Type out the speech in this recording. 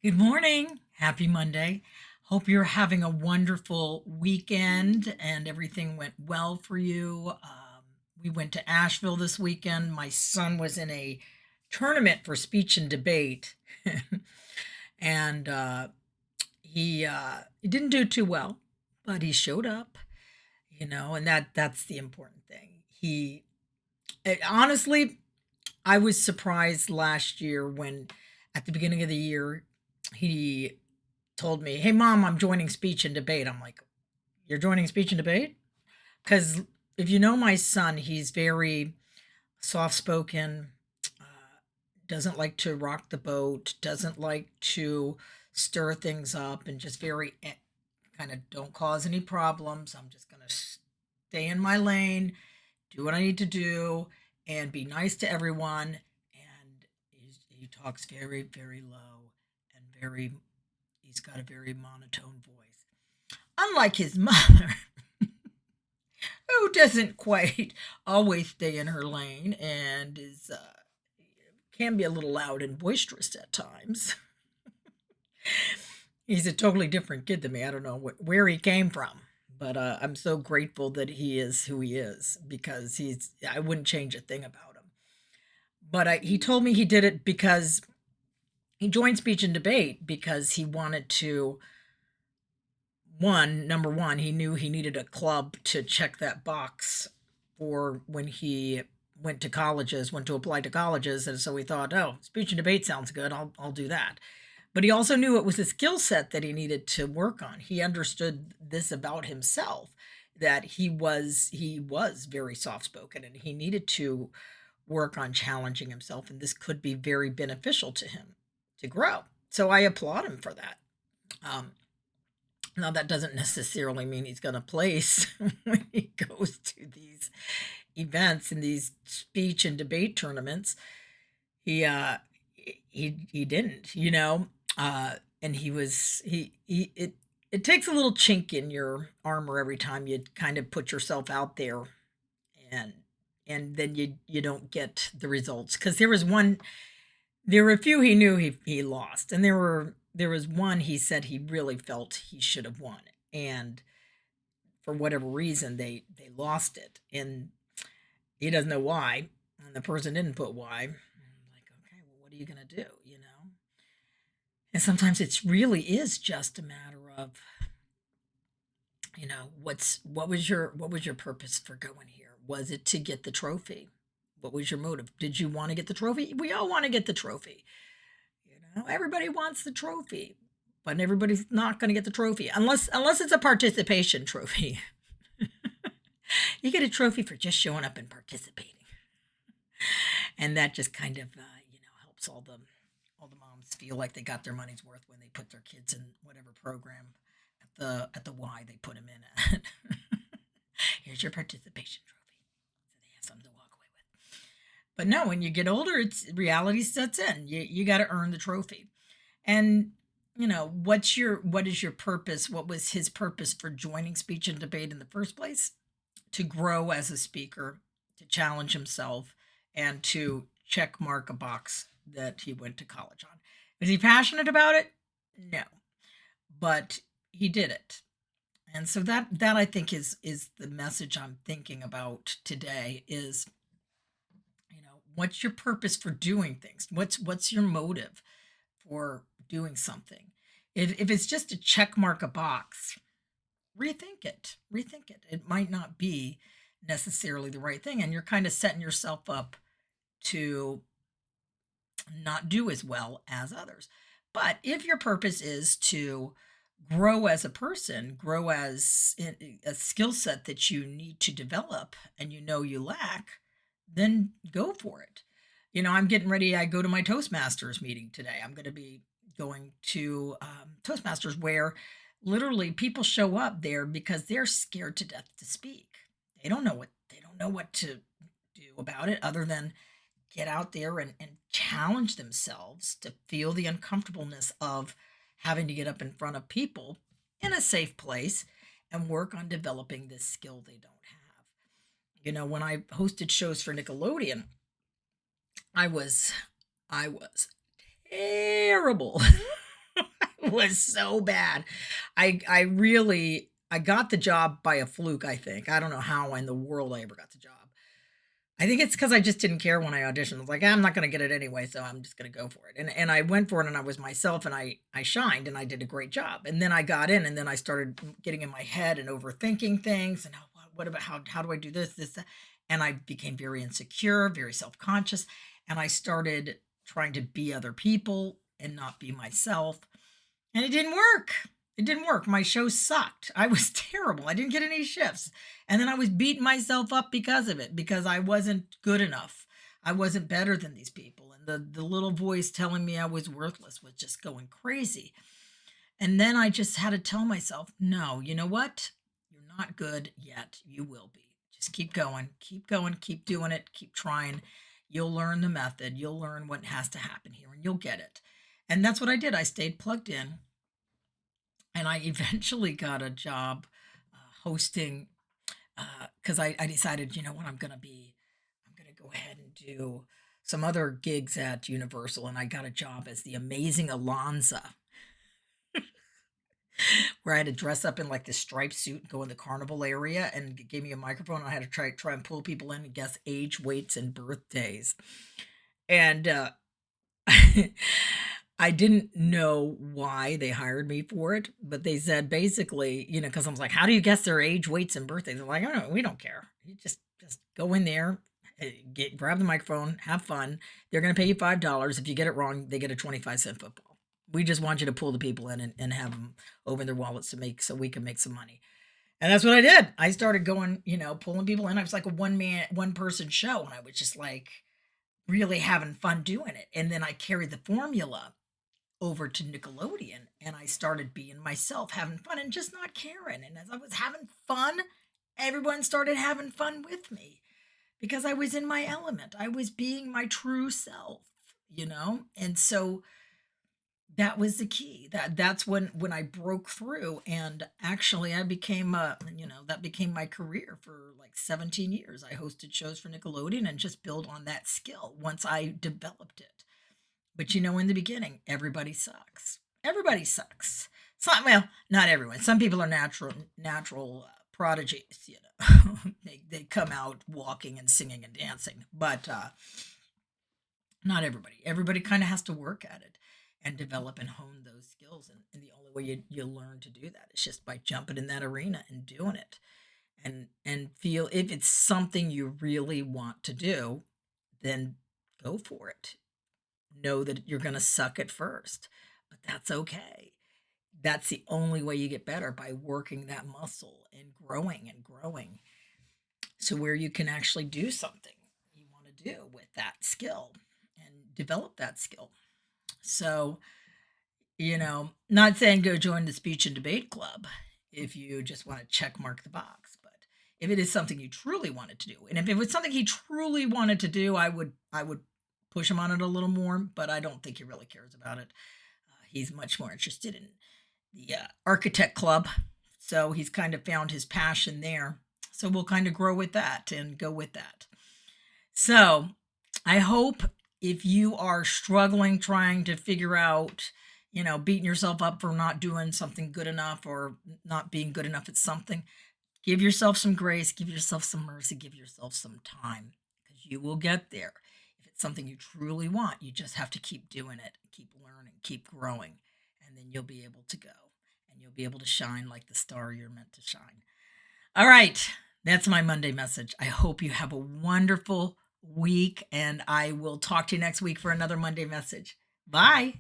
Good morning. Happy Monday. Hope you're having a wonderful weekend and everything went well for you. We went to Asheville this weekend. My son was in a tournament for speech and debate, and he didn't do too well, but he showed up. And that's the important thing. Honestly, I was surprised last year when, at the beginning of the year, he told me, "Hey, mom, I'm joining speech and debate." I'm like, "You're joining speech and debate?" Because if you know my son, he's very soft spoken, uh, doesn't like to rock the boat, doesn't like to stir things up, and just very kind of don't cause any problems. I'm just going to stay in my lane, do what I need to do, and be nice to everyone. And he talks very, very low and he's got a very monotone voice. Unlike his mother, who doesn't quite always stay in her lane and can be a little loud and boisterous at times. He's a totally different kid than me. I don't know where he came from, but I'm so grateful that he is who he is because I wouldn't change a thing about him. But he told me he did it because he joined speech and debate because he wanted to number one, he knew he needed a club to check that box for when he went to apply to colleges. And so he thought, oh, speech and debate sounds good. I'll do that. But he also knew it was a skill set that he needed to work on. He understood this about himself, that he was very soft spoken and he needed to work on challenging himself. And this could be very beneficial to him to grow. So I applaud him for that. Um, Now, that doesn't necessarily mean he's going to place when he goes to these events and these speech and debate tournaments. He uh he didn't, and it takes a little chink in your armor every time you kind of put yourself out there, and then you don't get the results. Because there were a few he knew he lost, and there was one he said he really felt he should have won, and for whatever reason they lost it, and he doesn't know why, and the person didn't put why. I'm like, okay, well, what are you gonna do, And sometimes it really is just a matter of, what was your purpose for going here? Was it to get the trophy? What was your motive? Did you want to get the trophy? We all want to get the trophy. Everybody wants the trophy, but everybody's not going to get the trophy unless it's a participation trophy. You get a trophy for just showing up and participating, and that just kind of helps all the moms feel like they got their money's worth when they put their kids in whatever program at the Y they put them in at. Here's your participation trophy, so they have something to walk away with. But no, when you get older, it's reality sets in. You got to earn the trophy. And what is your purpose? What was his purpose for joining speech and debate in the first place? To grow as a speaker, to challenge himself, and to check mark a box that he went to college on. Was he passionate about it? No, but he did it. And so that I think is the message I'm thinking about today is, what's your purpose for doing things? What's your motive for doing something? If it's just to check mark a box, rethink it. Rethink it. It might not be necessarily the right thing, and you're kind of setting yourself up to not do as well as others. But if your purpose is to grow as a person, grow as a skill set that you need to develop and you lack, then go for it. I'm getting ready. I go to my Toastmasters meeting today. I'm going to be going to Toastmasters, where literally people show up there because they're scared to death to speak. They don't know what to do about it other than get out there and challenge themselves to feel the uncomfortableness of having to get up in front of people in a safe place and work on developing this skill they don't have. When I hosted shows for Nickelodeon, I was I was terrible. was so bad. I got the job by a fluke, I think. I don't know how in the world I ever got the job. I think it's because I just didn't care when I auditioned. I was like, "I'm not gonna get it anyway, so I'm just gonna go for it." And I went for it and I was myself and I shined and I did a great job. And then I got in and then I started getting in my head and overthinking things and, "Oh, what about how do I do this, that?" And I became very insecure, very self-conscious, and I started trying to be other people and not be myself. And it didn't work. It didn't work. My show sucked. I was terrible. I didn't get any shifts. And then I was beating myself up because of it, because I wasn't good enough. I wasn't better than these people. And the little voice telling me I was worthless was just going crazy. And then I just had to tell myself, no, you know what? You're not good yet. You will be. Just keep going, keep doing it, keep trying. You'll learn the method. You'll learn what has to happen here and you'll get it. And that's what I did. I stayed plugged in and I eventually got a job hosting because I decided, you know what, I'm going to go ahead and do some other gigs at Universal. And I got a job as the amazing Alonza, where I had to dress up in like this striped suit and go in the carnival area and gave me a microphone. And I had to try and pull people in and guess age, weights, and birthdays. And I didn't know why they hired me for it, but they said basically, because I was like, how do you guess their age, weights, and birthdays? They're like, oh, no, we don't care. You just go in there, grab the microphone, have fun. They're going to pay you $5. If you get it wrong, they get a 25-cent football. We just want you to pull the people in and have them open their wallets so we can make some money. And that's what I did. I started going, pulling people in. I was like a one person show, and I was just like really having fun doing it. And then I carried the formula over to Nickelodeon and I started being myself, having fun and just not caring. And as I was having fun, everyone started having fun with me because I was in my element. I was being my true self. And so that was the key. That's when I broke through and actually I became that became my career for like 17 years. I hosted shows for Nickelodeon and just built on that skill once I developed it. But in the beginning, everybody sucks. Everybody sucks. Well, not everyone. Some people are natural prodigies. They come out walking and singing and dancing, but not everybody. Everybody kind of has to work at it and develop and hone those skills. And the only way you learn to do that is just by jumping in that arena and doing it, and feel if it's something you really want to do, then go for it. Know that you're going to suck at first, but that's okay. That's the only way you get better, by working that muscle and growing and growing. So where you can actually do something you want to do with that skill and develop that skill. So, not saying go join the speech and debate club if you just want to check mark the box, but if it is something you truly wanted to do, and if it was something he truly wanted to do, I would push him on it a little more, but I don't think he really cares about it. He's much more interested in the architect club. So he's kind of found his passion there. So we'll kind of grow with that and go with that. So I hope if you are struggling, trying to figure out, beating yourself up for not doing something good enough or not being good enough at something, give yourself some grace, give yourself some mercy, give yourself some time, because you will get there. Something you truly want, you just have to keep doing it, keep learning, keep growing, and then you'll be able to go and you'll be able to shine like the star you're meant to shine. All right, that's my Monday message. I hope you have a wonderful week, and I will talk to you next week for another Monday message. Bye.